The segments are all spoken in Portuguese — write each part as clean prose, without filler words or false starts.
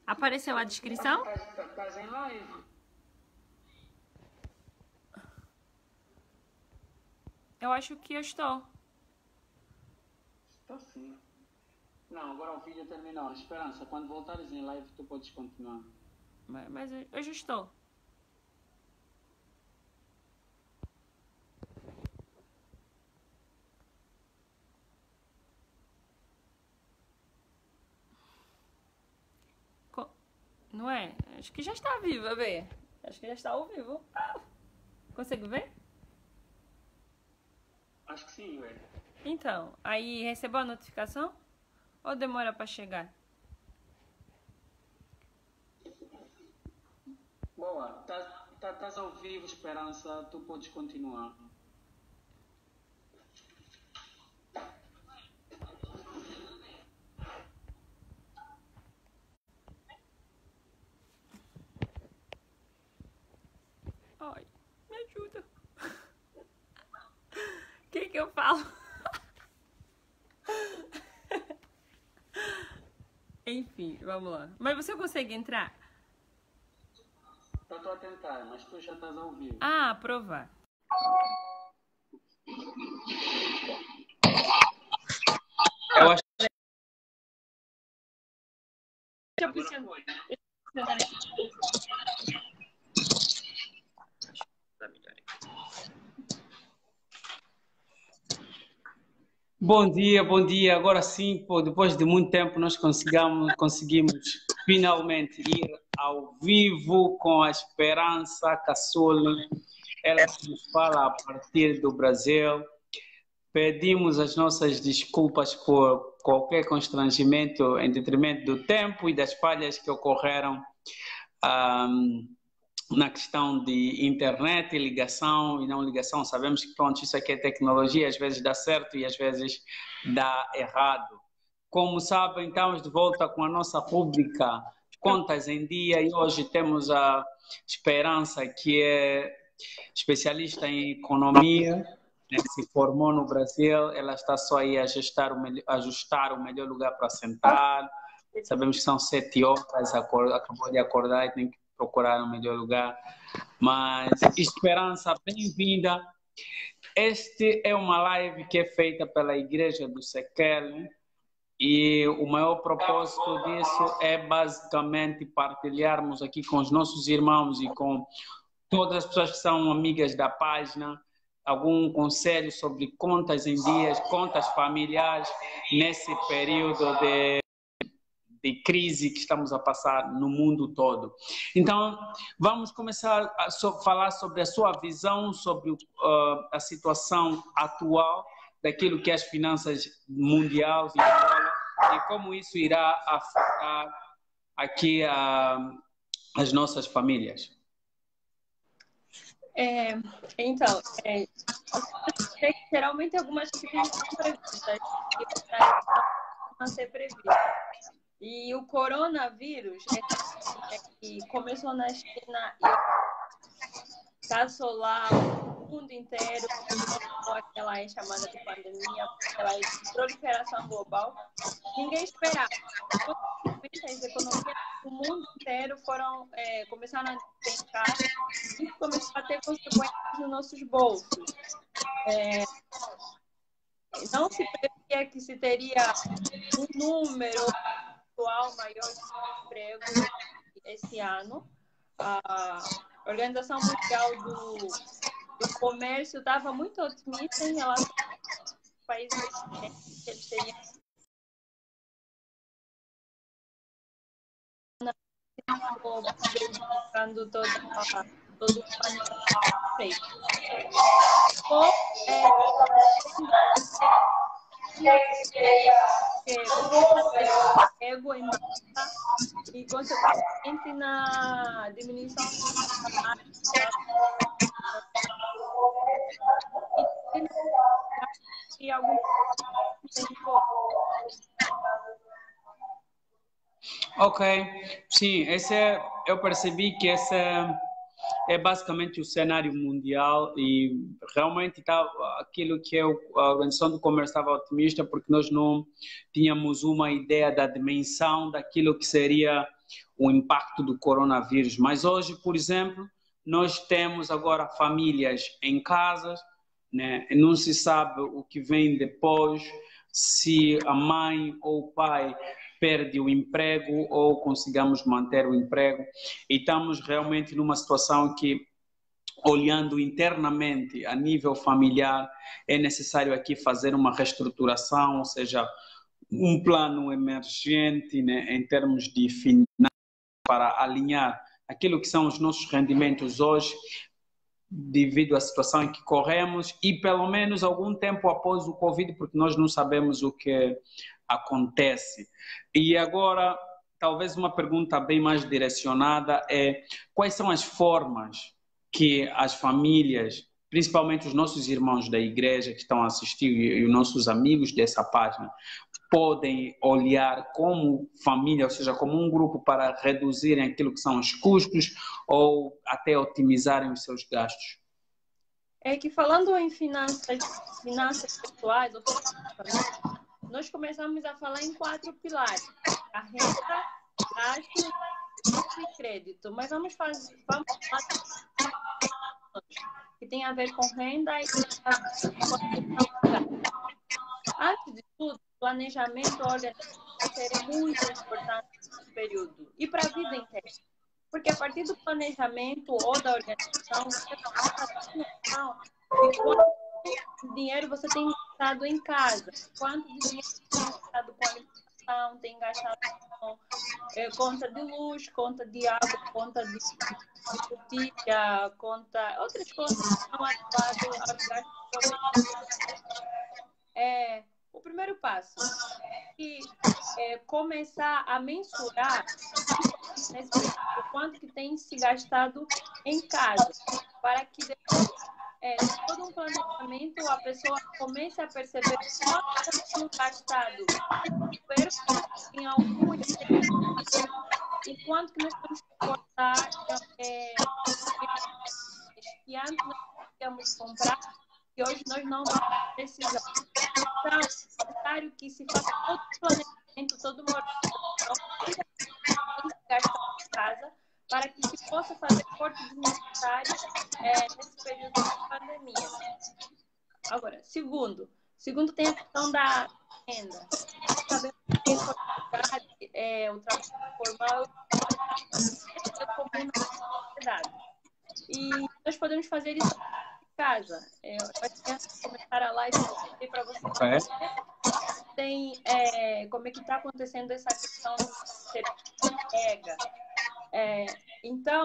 Apareceu a descrição? Estás em live? Eu acho que eu estou. Está sim. Não, agora o vídeo terminou. Esperança, quando voltares em live tu podes continuar. Mas eu já estou. Não é? Acho que já está viva, vê. Acho que já está ao vivo. Consegue ver? Acho que sim, velho. Então, aí recebeu a notificação? Ou demora para chegar? Boa, estás ao vivo, Esperança, tu podes continuar. Ai, me ajuda. O que eu falo? Enfim, vamos lá. Mas você consegue entrar? Eu estou a tentar, mas tu já estás ao vivo. Ah, aprovar. Eu acho que agora foi. Bom dia. Agora sim, pô, depois de muito tempo nós conseguimos finalmente ir ao vivo com a Esperança Cassoli. Ela que nos fala a partir do Brasil. Pedimos as nossas desculpas por qualquer constrangimento em detrimento do tempo e das falhas que ocorreram na questão de internet, ligação e não ligação. Sabemos que, pronto, isso aqui é tecnologia, às vezes dá certo e às vezes dá errado. Como sabem, estamos de volta com a nossa rúbrica Contas em Dia e hoje temos a Esperança, que é especialista em economia, né, se formou no Brasil, ela está só aí a ajustar o melhor lugar para sentar. Sabemos que são 7 horas, acabou de acordar e tem que procurar o melhor lugar. Mas, Esperança, bem-vinda. Este é uma live que é feita pela Igreja do Sequel e o maior propósito disso é basicamente partilharmos aqui com os nossos irmãos e com todas as pessoas que são amigas da página algum conselho sobre contas em dias, contas familiares nesse período de crise que estamos a passar no mundo todo. Então, vamos começar a falar sobre a sua visão sobre a situação atual daquilo que é as finanças mundiais e como isso irá afetar aqui as nossas famílias. Então, geralmente algumas coisas são previstas e ser previstas. E o coronavírus que começou na China e passou lá o mundo inteiro, com aquela chamada de pandemia, aquela proliferação global, ninguém esperava. As economias do mundo inteiro começaram a despencar e começou a ter consequências nos nossos bolsos. Não se previa que se teria um número maior de emprego esse ano. A Organização Mundial do Comércio estava muito otimista em relação aos países que eles teriam buscando todo o planeta. E consequentemente na diminuição e algum Ok, sim, eu percebi que esse é basicamente o cenário mundial e realmente aquilo que a Organização do Comércio estava otimista porque nós não tínhamos uma ideia da dimensão daquilo que seria o impacto do coronavírus. Mas hoje, por exemplo, nós temos agora famílias em casa, né? Não se sabe o que vem depois, se a mãe ou o pai perde o emprego ou consigamos manter o emprego. E estamos realmente numa situação que, olhando internamente a nível familiar, é necessário aqui fazer uma reestruturação, ou seja, um plano emergente, né, em termos de finanças, para alinhar aquilo que são os nossos rendimentos hoje, devido à situação em que corremos, e pelo menos algum tempo após o Covid, porque nós não sabemos o que acontece. E agora, talvez uma pergunta bem mais direcionada é: quais são as formas que as famílias, principalmente os nossos irmãos da igreja que estão a assistir e os nossos amigos dessa página, podem olhar como família, ou seja, como um grupo, para reduzirem aquilo que são os custos ou até otimizarem os seus gastos? É que falando em finanças pessoais, nós começamos a falar em 4 pilares: a renda, gasto e crédito. Mas vamos falar que tem a ver com renda e antes de tudo, planejamento e organização serem muito importantes nesse período e para a vida inteira. Porque a partir do planejamento ou da organização, você tem noção de quanto dinheiro você tem gastado em casa, quanto dinheiro você tem gastado com alimentação, tem gastado com conta de luz, conta de água, conta de botija, conta, outras contas que estão adequadas aos gastos. O primeiro passo é começar a mensurar o quanto que tem se gastado em casa, para que depois de todo um planejamento a pessoa comece a perceber quanto tem gastado em algum e quanto que nós temos que cortar que antes nós podíamos comprar e hoje nós não vamos precisar. Então, é necessário que se faça todo o planejamento, toda uma organização que gastar em casa, para que se possa fazer cortes desnecessários nesse período de pandemia. Agora, segundo tem a questão da renda. Sabemos que o trabalho formal é comum na sociedade. E nós podemos fazer isso em casa. Eu acho que começar a live para você. Tem como é que está acontecendo essa questão de entrega. Então,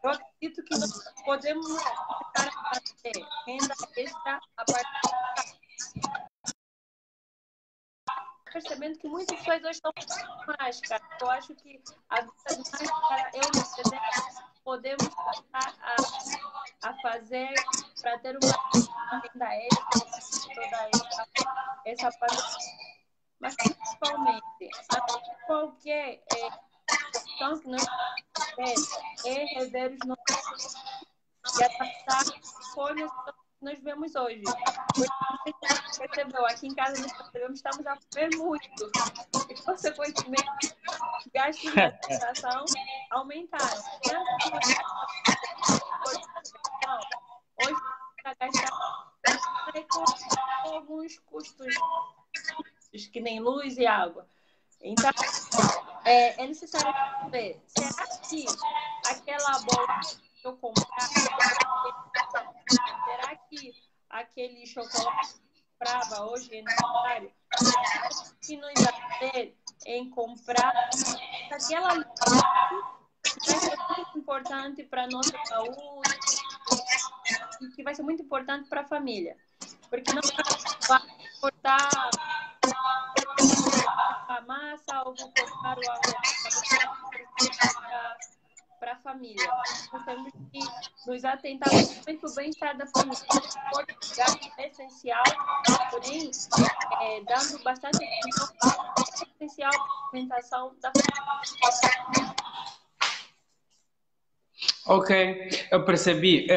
eu acredito que nós podemos começar a fazer renda extra a partir percebendo que muitas pessoas hoje estão com máscara. Eu acho que a vida de máscara, podemos começar a fazer para ter uma renda extra, toda essa pandemia. Mas, principalmente, qualquer questão que nós é rever os nossos e adaptar folhas que nós vemos hoje. Você percebeu, aqui em casa nós percebemos que estamos a comer muito. E, consequentemente, gastos de alimentação aumentaram. Hoje, para gastar com alguns custos que nem luz e água. Então, é necessário ver, será que aquela bola que eu comprar, será que aquele chocolate que eu comprava hoje é necessário? Que nos ajude em comprar aquela que vai ser muito importante para a nossa saúde e que vai ser muito importante para a família. Porque não vai cortar a massa ou vou cortar o arroz para a família. Nós temos que nos atentar muito ao bem-estar da família. O gasto é essencial, porém, dando bastante atenção, é essencial para a alimentação da família. Ok, eu percebi.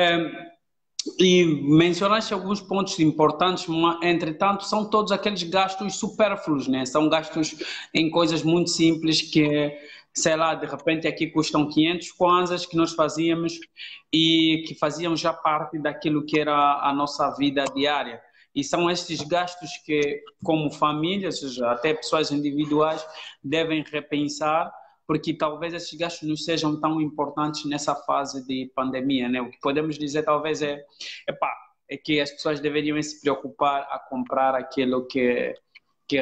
E mencionaste alguns pontos importantes, mas, entretanto, são todos aqueles gastos supérfluos, né? São gastos em coisas muito simples que sei lá, de repente aqui custam 500 kwanzas que nós fazíamos e que faziam já parte daquilo que era a nossa vida diária. E são estes gastos que, como famílias, ou seja, até pessoas individuais, devem repensar, porque talvez esses gastos não sejam tão importantes nessa fase de pandemia, né? O que podemos dizer talvez epá, é que as pessoas deveriam se preocupar a comprar aquilo que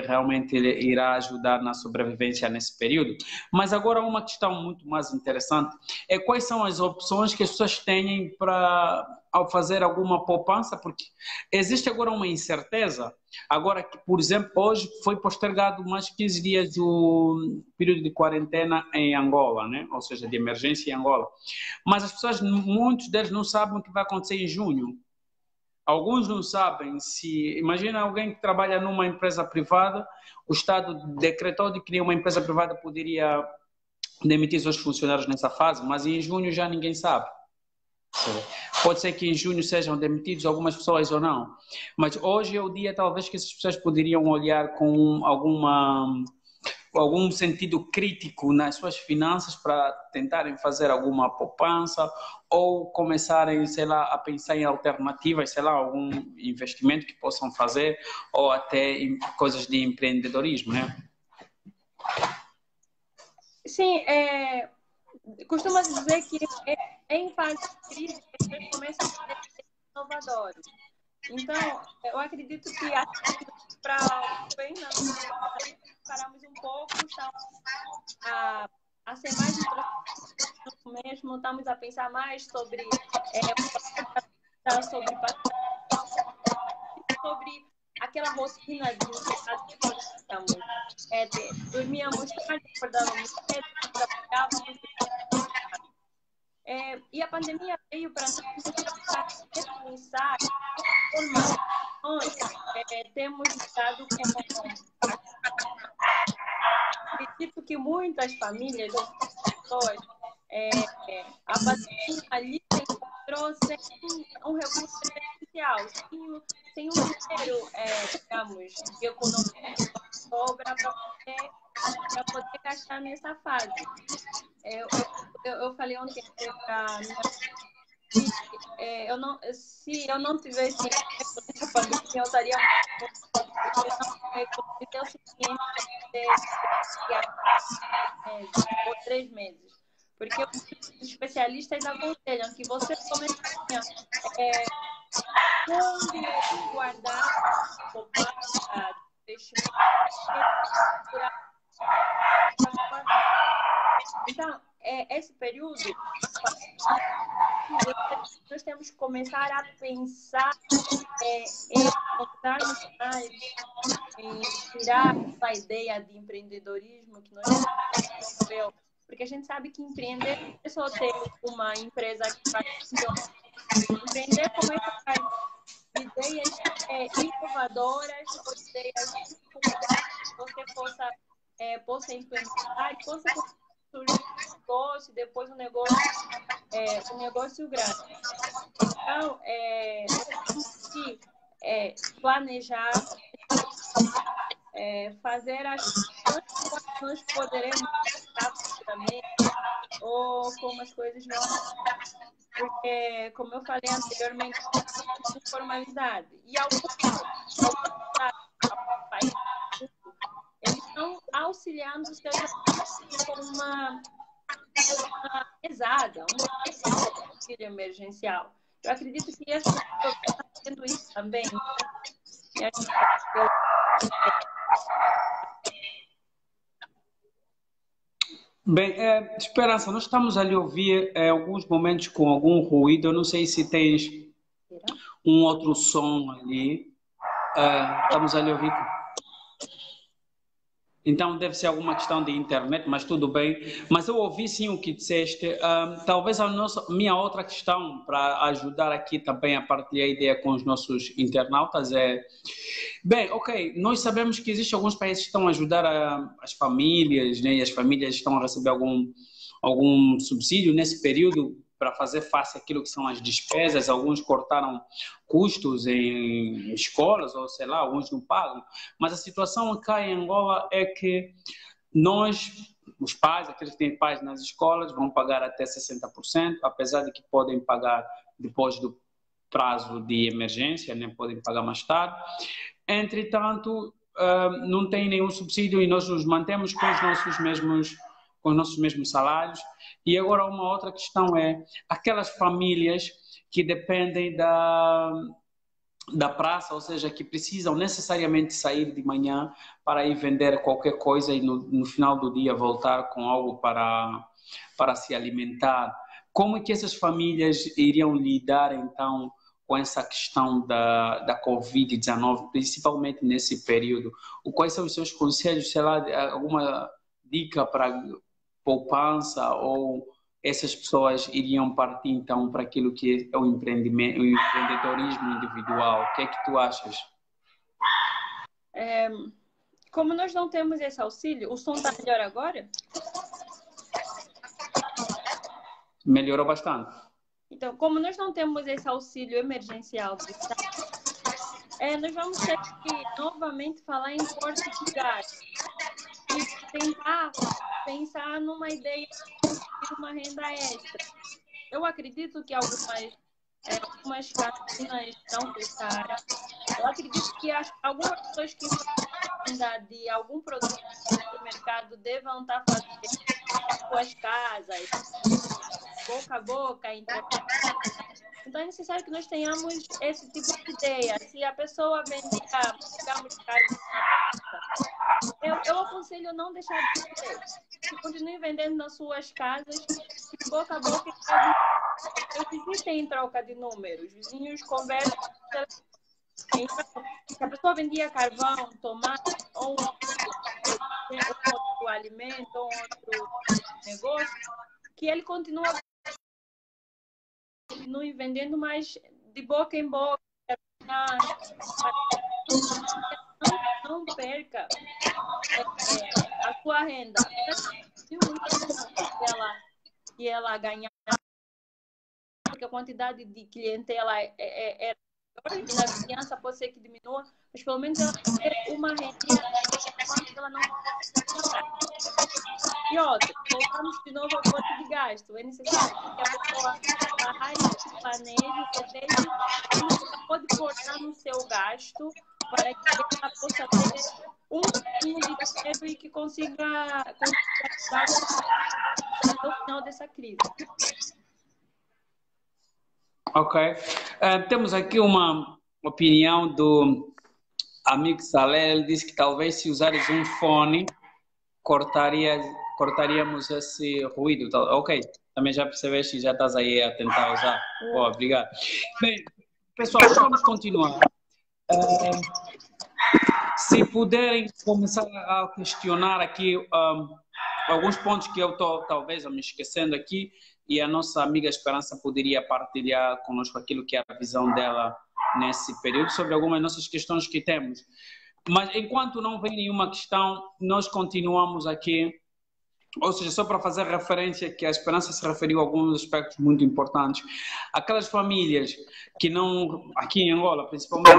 realmente irá ajudar na sobrevivência nesse período. Mas agora uma questão muito mais interessante é quais são as opções que as pessoas têm para ao fazer alguma poupança, porque existe agora uma incerteza. Agora, por exemplo, hoje foi postergado mais 15 dias o período de quarentena em Angola, né? Ou seja, de emergência em Angola. Mas as pessoas, muitos deles não sabem o que vai acontecer em junho. Alguns não sabem se... Imagina alguém que trabalha numa empresa privada, o Estado decretou de que uma empresa privada poderia demitir seus funcionários nessa fase, mas em junho já ninguém sabe. Pode ser que em junho sejam demitidos algumas pessoas ou não. Mas hoje é o dia, talvez, que essas pessoas poderiam olhar com algum sentido crítico nas suas finanças para tentarem fazer alguma poupança ou começarem, sei lá, a pensar em alternativas, sei lá, algum investimento que possam fazer ou até em coisas de empreendedorismo, né? Sim, costuma-se dizer que em fase de crise as pessoas começam a ser inovadoras. Então, eu acredito que para bem na paramos um pouco, estamos a ser mais introspectivos mesmo, estamos a pensar mais sobre sobre aquela rotina de ansiedade que nós estamos. Dormíamos tarde, acordávamos cedo, trabalhávamos. E a pandemia veio para repensar informações. Temos dado como... Acredito que muitas famílias, pessoas, a pandemia ali encontrou sem um recurso essencial, sem um dinheiro, digamos, de economia sobra para poder gastar nessa fase. Eu falei ontem para minha se eu não tivesse essa pandemia, eu estaria porque eu não economizei o suficiente ou 3 meses. Porque os especialistas aconselham que você comece quando guardar, poupar, investimento, então, esse período, nós temos que começar a pensar em voltarmos mais, em tirar a ideia de empreendedorismo que nós temos, porque a gente sabe que empreender não é só ter uma empresa que faz empreender começa a ideias inovadoras, ideias que você possa implementar e possa surgir um negócio, depois um negócio grande. Então, temos que planejar, fazer as coisas que nós poderemos rapidamente ou como as coisas não. Porque, como eu falei anteriormente, informalidade. E alguns países eles estão auxiliando os seus com uma mesada, um auxílio emergencial. Eu acredito que essa pessoa está fazendo isso também. Bem, Esperança, nós estamos ali a ouvir alguns momentos com algum ruído. Eu não sei se tens um outro som ali. Estamos ali a ouvir. Então deve ser alguma questão de internet, mas tudo bem. Mas eu ouvi sim o que disseste. Talvez minha outra questão para ajudar aqui também a partilhar a ideia com os nossos internautas é... Bem, ok, nós sabemos que existem alguns países que estão a ajudar as famílias, né? E as famílias estão a receber algum subsídio nesse período para fazer face àquilo que são as despesas. Alguns cortaram custos em escolas, ou sei lá, alguns não pagam. Mas a situação cá em Angola é que nós os pais, aqueles que têm pais nas escolas, vão pagar até 60%, apesar de que podem pagar depois do prazo de emergência, nem podem pagar mais tarde. Entretanto, não tem nenhum subsídio e nós nos mantemos com os nossos mesmos salários. E agora uma outra questão é aquelas famílias que dependem da praça, ou seja, que precisam necessariamente sair de manhã para ir vender qualquer coisa e no final do dia voltar com algo para se alimentar. Como é que essas famílias iriam lidar, então, com essa questão da Covid-19, principalmente nesse período? Quais são os seus conselhos, sei lá, alguma dica para poupança, ou essas pessoas iriam partir então para aquilo que é o empreendimento, o empreendedorismo individual? O que é que tu achas? Como nós não temos esse auxílio, o som está melhor agora? Melhorou bastante. Então, como nós não temos esse auxílio emergencial do Estado, nós vamos ter que novamente falar em corte de gastos e tentar pensar numa ideia de uma renda extra. Eu acredito que algumas cantinas não fecharam. Eu acredito que algumas pessoas que precisam de algum produto no mercado devam estar fazendo em suas casas, boca a boca, então é necessário que nós tenhamos esse tipo de ideia. Se a pessoa vendia, digamos, carne na praça, eu aconselho não deixar de vender. Que continue vendendo nas suas casas, boca a boca. Eles existem em troca de números. Os vizinhos conversam. Então, se a pessoa vendia carvão, tomate, ou outro alimento, ou outro negócio, que ele continue vendendo, mas de boca em boca. Não perca a sua renda. Que ela ganhar, porque a quantidade de clientela é e na vizinhança pode ser que diminua, mas pelo menos ela tem uma renda enquanto ela não comprar. E outra, voltamos de novo ao corte de gasto. É necessário que a pessoa planeje, deseje, ela pode cortar no seu gasto para que ela possa ter um pouquinho de dinheiro e que consiga ajudar até o final dessa crise. Ok. Temos aqui uma opinião do amigo Salé. Ele disse que talvez se usares um fone, cortaríamos esse ruído. Ok, também já percebeste e já estás aí a tentar usar. Boa, obrigado. Bem, pessoal, vamos continuar. Se puderem começar a questionar aqui alguns pontos que eu estou talvez me esquecendo aqui, e a nossa amiga Esperança poderia partilhar conosco aquilo que é a visão dela nesse período sobre algumas nossas questões que temos. Mas enquanto não vem nenhuma questão, nós continuamos aqui, ou seja, só para fazer referência que a Esperança se referiu a alguns aspectos muito importantes. Aquelas famílias que não, aqui em Angola, principalmente,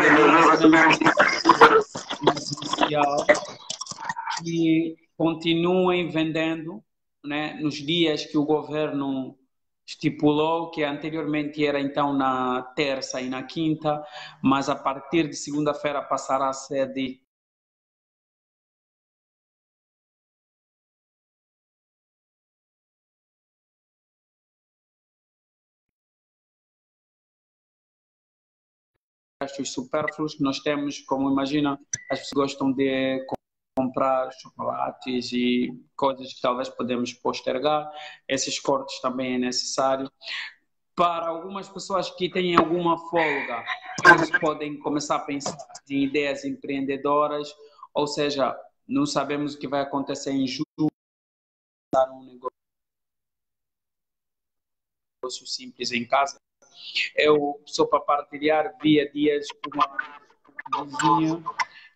que continuem vendendo, né, nos dias que o governo estipulou, que anteriormente era então na terça e na quinta, mas a partir de segunda-feira passará a ser de gastos supérfluos que nós temos, como imagina, as pessoas gostam de comprar chocolates e coisas que talvez podemos postergar. Esses cortes também é necessário. Para algumas pessoas que têm alguma folga, eles podem começar a pensar em ideias empreendedoras, ou seja, não sabemos o que vai acontecer em julho, um negócio simples em casa. Eu sou para partilhar via dias com uma vizinha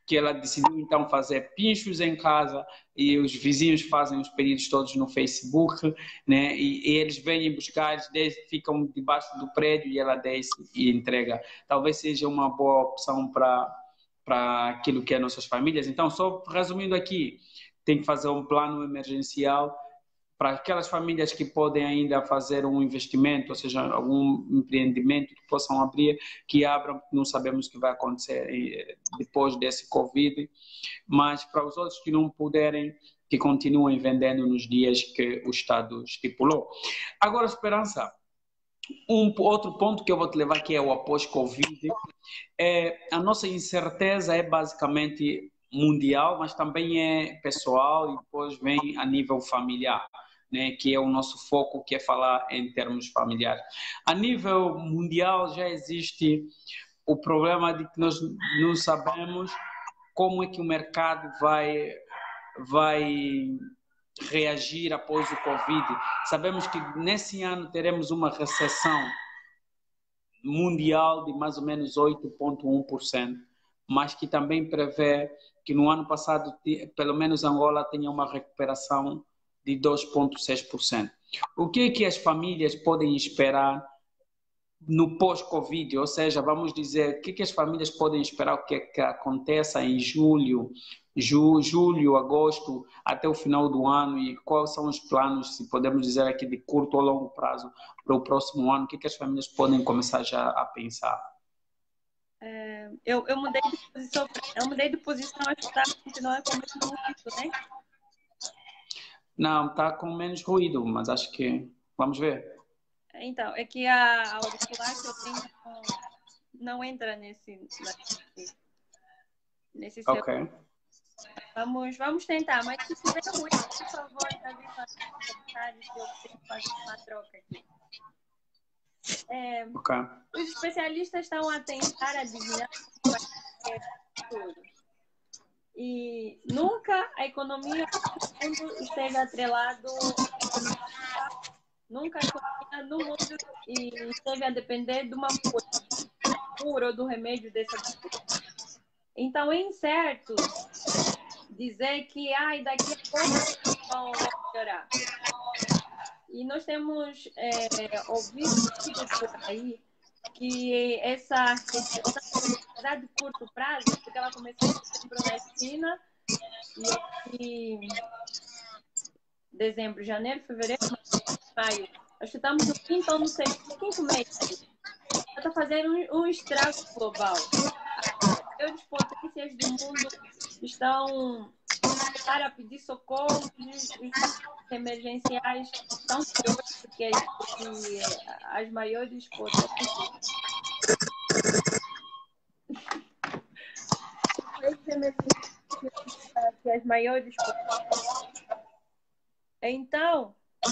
que ela decidiu então fazer pinchos em casa e os vizinhos fazem os pedidos todos no Facebook, né? E eles vêm buscar, eles ficam debaixo do prédio e ela desce e entrega. Talvez seja uma boa opção para aquilo que é nossas famílias. Então, só resumindo aqui, tem que fazer um plano emergencial para aquelas famílias que podem ainda fazer um investimento, ou seja, algum empreendimento que possam abrir, que abram, não sabemos o que vai acontecer depois desse Covid, mas para os outros que não puderem, que continuem vendendo nos dias que o Estado estipulou. Agora, Esperança, outro ponto que eu vou te levar aqui é o após-Covid. A nossa incerteza é basicamente mundial, mas também é pessoal e depois vem a nível familiar, né, que é o nosso foco, que é falar em termos familiares. A nível mundial já existe o problema de que nós não sabemos como é que o mercado vai reagir após o Covid. Sabemos que nesse ano teremos uma recessão mundial de mais ou menos 8,1%, mas que também prevê que no ano passado, pelo menos Angola tenha uma recuperação de 2,6%. O que é que as famílias podem esperar no pós-Covid? Ou seja, vamos dizer, o que é que as famílias podem esperar o que é que aconteça em julho, agosto, até o final do ano, e quais são os planos, se podemos dizer aqui, de curto ou longo prazo para o próximo ano? O que é que as famílias podem começar já a pensar? Eu mudei de posição, acho que está continuando com o mesmo ruído, né? Não, está com menos ruído, mas acho que vamos ver. Então, é que a auricular que eu tenho não entra nesse seu. Ok. Vamos tentar, mas se tiver ruído, por favor, avise nos comentários que eu tenho que fazer uma troca aqui. Okay. Os especialistas estão a tentar adivinhar tudo. E nunca a economia do mundo esteve atrelado, nunca a economia no mundo esteve a depender de uma cura ou do remédio dessa cura. Então, é incerto dizer que daqui a pouco vão melhorar. E nós temos ouvido por aí que essa recessão de curto prazo, porque ela começou em setembro na China e dezembro, janeiro, fevereiro, maio. Acho que estamos no quinto ou no quinto mês. Está fazendo um estrago global. As maiores potências do mundo estão para pedir socorro, os emergenciais estão piores do que as maiores potências. Que as maiores potências. Então, é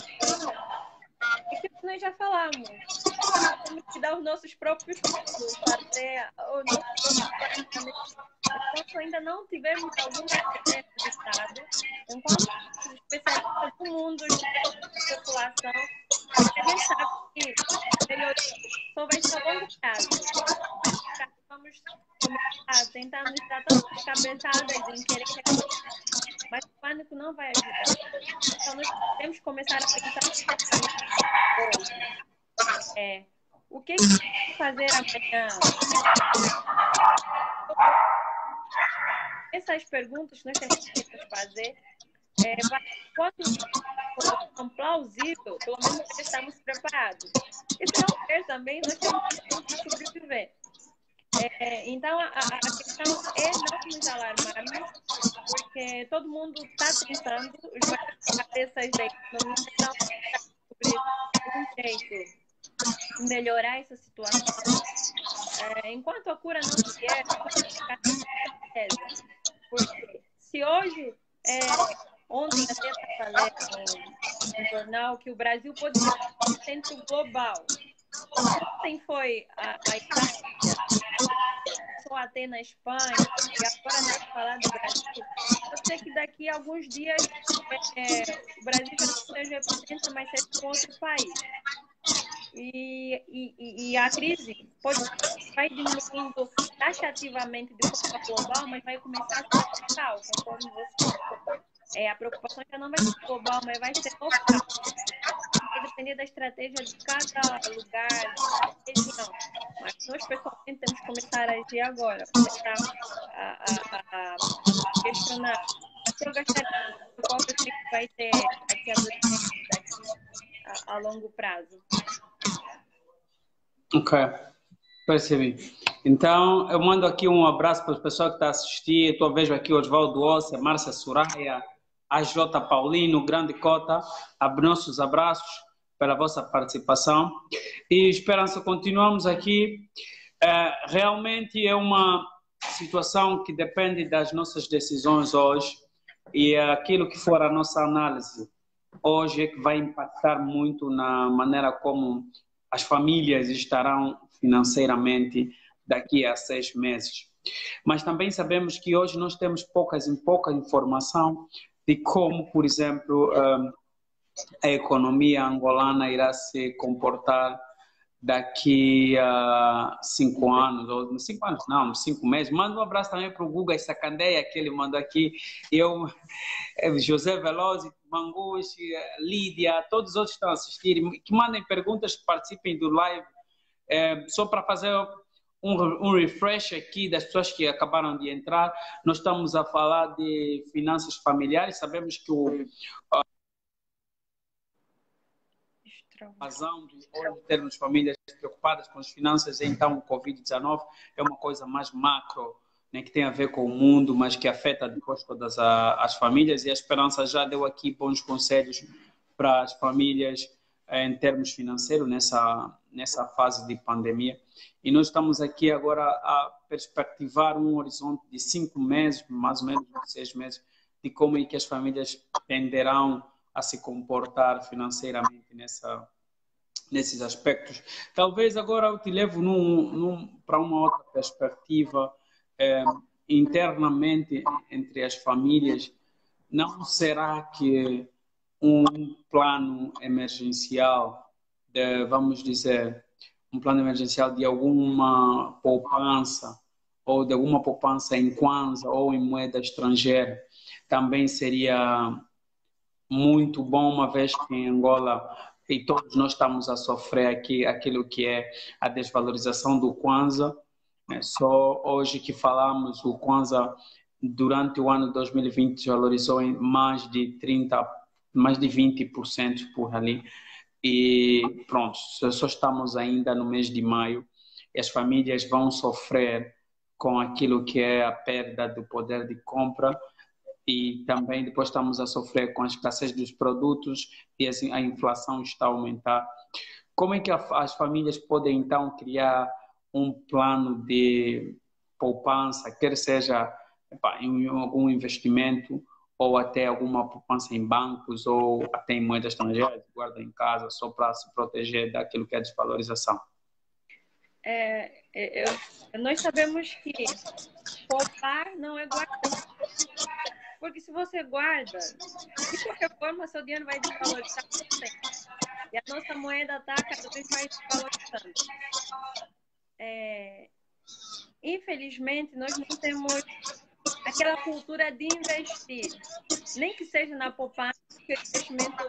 que nós já falamos. Temos que dar os nossos próprios pulos, fazer o nosso planejamento. Enquanto ainda não tivermos alguma estratégia do Estado, enquanto os especialistas do mundo de população, a gente sabe que só vai ser a longo prazo. Vamos começar tentando estar tão descabeçadas em querer, mas o pânico não vai ajudar. Então, nós temos que começar a pensar hoje. O que fazer amanhã? Essas perguntas que nós temos que fazer, quando são plausíveis, pelo menos estamos preparados. E se não quer também, nós temos que sobreviver. Então, a questão é não nos alarmarmos, porque todo mundo está tentando, os maiores cabeças da economia estão descobrindo um jeito de melhorar essa situação. Enquanto a cura não vier, porque se hoje, ontem até estava lendo no jornal que o Brasil pode ser um centro global. Ontem foi a Itália, só até na Espanha, e agora nós falar do Brasil. Eu sei que daqui a alguns dias o Brasil já não seja representa, mas seja um outro país. E a crise vai diminuindo taxativamente de forma global, mas vai começar a ser local, conforme você. A preocupação já não vai ser global, mas vai ser local. Vai depender da estratégia de cada lugar, de cada região. Mas nós, pessoalmente, temos que começar a agir agora, começar a questionar. eu gastaria, qual eu sei que vai ter aqui a longo prazo. Ok, percebi. Então, eu mando aqui um abraço para o pessoal que está a assistir. Eu vejo aqui o Osvaldo Ossa, Márcia Soraya, AJ Paulino, Grande Cota. Nossos abraços pela vossa participação. E Esperança, continuamos aqui. Realmente é uma situação que depende das nossas decisões hoje e aquilo que for a nossa análise hoje é que vai impactar muito na maneira como as famílias estarão financeiramente daqui a 6 meses. Mas também sabemos que hoje nós temos pouca informação de como, por exemplo, a economia angolana irá se comportar daqui a 5 anos, ou 5 anos não, 5 meses. Manda um abraço também para o Guga Sacandeia, que ele mandou aqui. Eu, José Veloso, Mangush, Lídia, todos os outros que estão a assistir, que mandem perguntas, participem do live, só para fazer um refresh aqui das pessoas que acabaram de entrar. Nós estamos a falar de finanças familiares, sabemos que a razão de hoje termos famílias preocupadas com as finanças, então o Covid-19 é uma coisa mais macro, né, que tem a ver com o mundo, mas que afeta depois todas as famílias, e a Esperança já deu aqui bons conselhos para as famílias em termos financeiros nessa fase de pandemia. E nós estamos aqui agora a perspectivar um horizonte de 5 meses, mais ou menos 6 meses, de como é que as famílias tenderão a se comportar financeiramente nesses aspectos. Talvez agora eu te levo para uma outra perspectiva, internamente entre as famílias. Não será que um plano emergencial, vamos dizer, um plano emergencial de alguma poupança, ou de alguma poupança em kwanza ou em moeda estrangeira, também seria muito bom, uma vez que em Angola e todos nós estamos a sofrer aqui aquilo que é a desvalorização do Kwanza. Só hoje que falamos, o Kwanza durante o ano 2020 desvalorizou em mais de 20% por ali. E pronto, só estamos ainda no mês de maio e as famílias vão sofrer com aquilo que é a perda do poder de compra, e também depois estamos a sofrer com a escassez dos produtos e assim, a inflação está a aumentar. Como é que as famílias podem então criar um plano de poupança, quer seja em algum investimento ou até alguma poupança em bancos ou até em moedas estrangeiras, guarda em casa, só para se proteger daquilo que é desvalorização? Nós sabemos que poupar não é guardar. Porque se você guarda, de qualquer forma, seu dinheiro vai desvalorizar sempre. E a nossa moeda está cada vez mais desvalorizando. Infelizmente, nós não temos aquela cultura de investir. Nem que seja na poupança, porque o investimento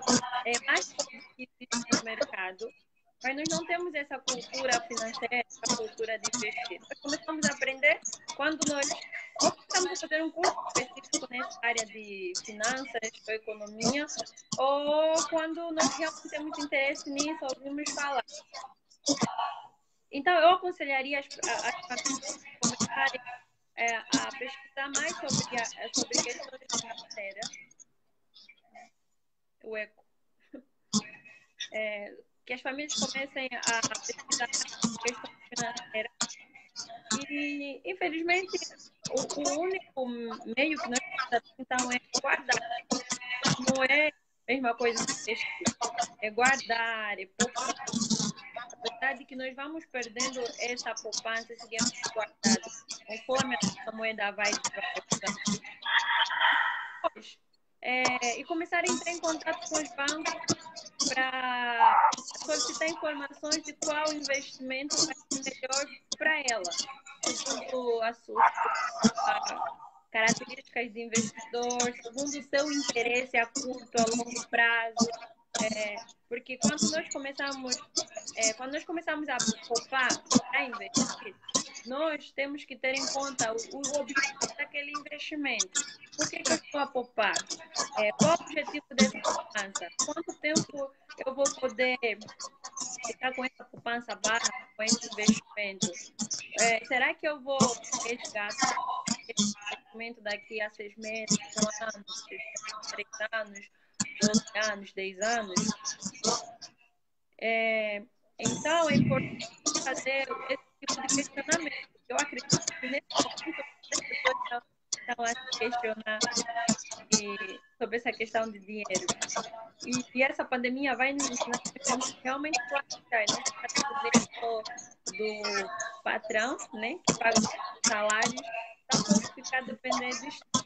é mais que existe no mercado. Mas nós não temos essa cultura financeira, essa cultura de investir. Nós começamos a aprender quando nós começamos a fazer um curso específico nessa área de finanças ou economia, ou quando nós realmente temos interesse nisso, ouvimos falar. Então, eu aconselharia as famílias a começarem a pesquisar mais sobre questões financeiras. O eco. Que as famílias comecem a pesquisar questões financeiras. E, infelizmente, o único meio que nós temos, então, é guardar. Não é a mesma coisa que investir. É guardar, é poupar. Apesar de que nós vamos perdendo essa poupança, esse dinheiro guardado, conforme a nossa moeda vai desvalorizando. E começar a entrar em contato com os bancos para solicitar informações de qual investimento vai ser melhor para ela, segundo as suas características de investidor, segundo o seu interesse a curto, a longo prazo. Porque quando nós começamos a poupar para investir, nós temos que ter em conta o objetivo daquele investimento. por que que eu estou a poupar? Qual é o objetivo dessa poupança? Quanto tempo eu vou poder ficar com essa poupança baixa, com esse investimento? Será que eu vou resgatar esse investimento daqui a 6 meses, um ano, 6 meses, 3 anos, 12 anos, 10 anos? Então, é importante fazer esse tipo de questionamento. Eu acredito que nesse momento as pessoas estão a se questionar sobre essa questão de dinheiro. E essa pandemia vai nos ensinar que temos que realmente planejar, não ficar dependendo só do patrão, né, que paga os salários, vamos ficar dependendo do Estado.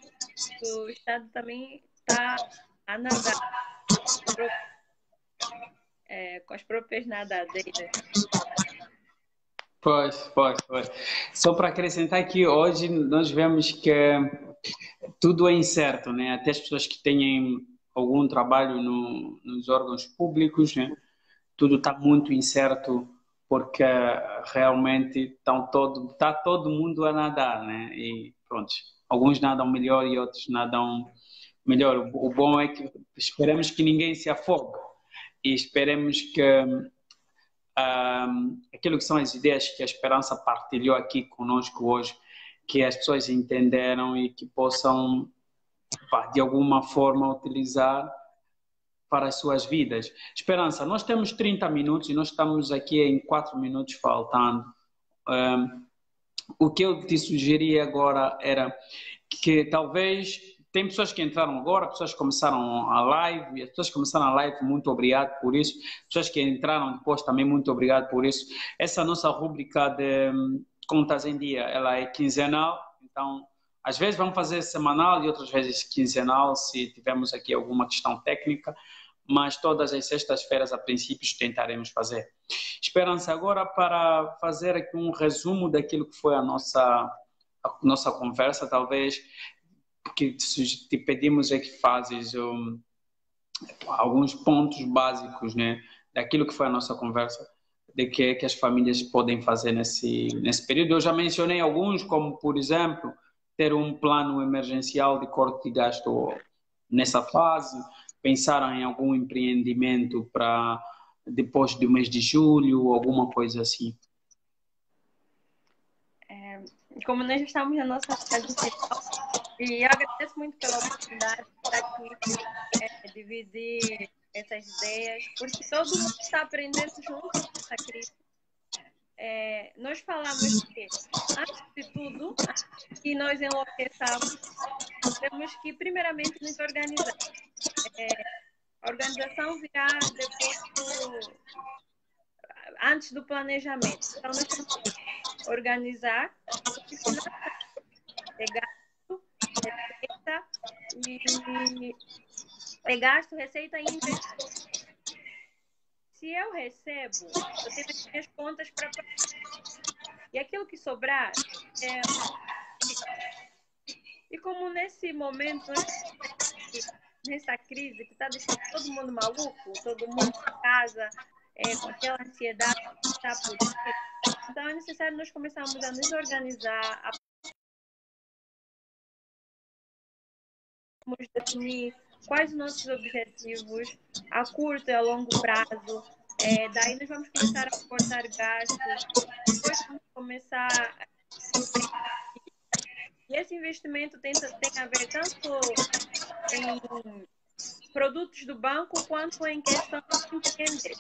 O Estado também está a nadar com as próprias nadadeiras. Pois. Só para acrescentar que hoje nós vemos que tudo é incerto, né? Até as pessoas que têm algum trabalho nos órgãos públicos, né? Tudo está muito incerto porque realmente tá todo mundo a nadar, né? E pronto, alguns nadam melhor e outros nadam melhor. O bom é que esperemos que ninguém se afogue e esperemos que aquilo que são as ideias que a Esperança partilhou aqui conosco hoje, que as pessoas entenderam e que possam, de alguma forma, utilizar para as suas vidas. Esperança, nós temos 30 minutos e nós estamos aqui em 4 minutos faltando. O que eu te sugeri agora era que talvez tem pessoas que entraram agora, pessoas que começaram a live, as pessoas que começaram a live, muito obrigado por isso. Pessoas que entraram depois também, muito obrigado por isso. Essa nossa rúbrica de contas em dia, ela é quinzenal, então às vezes vamos fazer semanal e outras vezes quinzenal, se tivermos aqui alguma questão técnica, mas todas as sextas-feiras, a princípio, tentaremos fazer. Esperança, agora para fazer aqui um resumo daquilo que foi a nossa conversa, talvez que te pedimos é que fazes alguns pontos básicos, né, daquilo que foi a nossa conversa, de que as famílias podem fazer nesse período. Eu já mencionei alguns, como, por exemplo, ter um plano emergencial de corte de gasto nessa fase, pensar em algum empreendimento para depois do mês de julho, alguma coisa assim. Como nós já estamos na nossa fase final, e eu agradeço muito pela oportunidade de estar aqui, dividir essas ideias, porque todo mundo está aprendendo junto nessa crise. Nós falamos que, antes de tudo, antes que nós enlouqueçamos, temos que primeiramente nos organizar. A organização virá antes do planejamento. Então, nós temos que organizar, gasto, receita e investimento. Se eu recebo, eu tenho as minhas contas para pagar. E aquilo que sobrar E como nesse momento, nessa crise que está deixando todo mundo maluco, todo mundo em casa, com aquela ansiedade que está por vir, então é necessário nós começarmos a nos organizar, a definir quais os nossos objetivos a curto e a longo prazo. Daí nós vamos começar a cortar gastos, depois vamos começar a investir. E esse investimento tem a ver tanto em produtos do banco quanto em questão de empreender.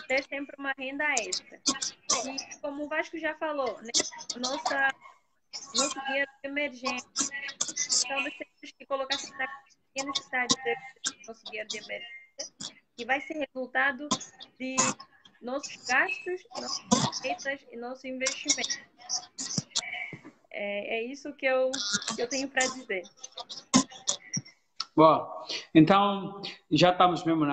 Ter sempre uma renda extra. E como o Vasco já falou, né, nosso dinheiro de emergência. Então nós temos que colocar sempre a necessidade de nosso dinheiro de emergência, que vai ser resultado de nossos gastos, nossas receitas e nosso investimento. É isso que eu tenho para dizer. Bom, então já estamos mesmo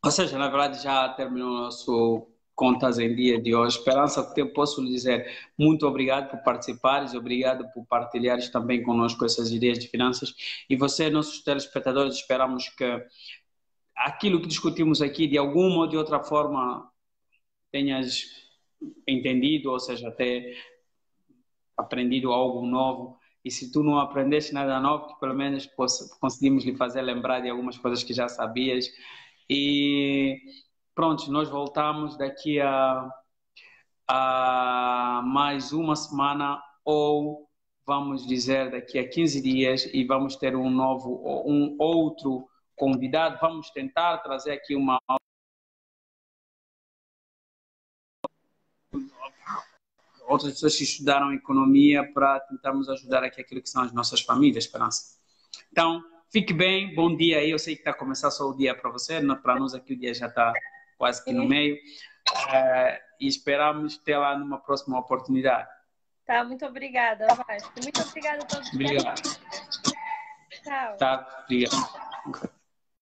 ou seja, na verdade já terminou o nosso Contas em Dia de hoje. Esperança, que eu posso lhe dizer muito obrigado por participares, obrigado por partilhares também conosco essas ideias de finanças. E você, nossos telespectadores, esperamos que aquilo que discutimos aqui, de alguma ou de outra forma, tenhas entendido, ou seja, até aprendido algo novo E se tu não aprendeste nada novo, que pelo menos conseguimos lhe fazer lembrar de algumas coisas que já sabias. E pronto, nós voltamos daqui a mais uma semana, ou vamos dizer daqui a 15 dias, e vamos ter um outro convidado. Vamos tentar trazer aqui outras pessoas que estudaram economia para tentarmos ajudar aqui aquilo que são as nossas famílias, Esperança. Então, fique bem, bom dia aí. Eu sei que está a começar só o dia para você, para nós aqui o dia já está quase que no meio. E esperamos ter lá numa próxima oportunidade. Tá, muito obrigada, Vasco. Muito obrigada a todos. Obrigado. Tchau. Tá, obrigado.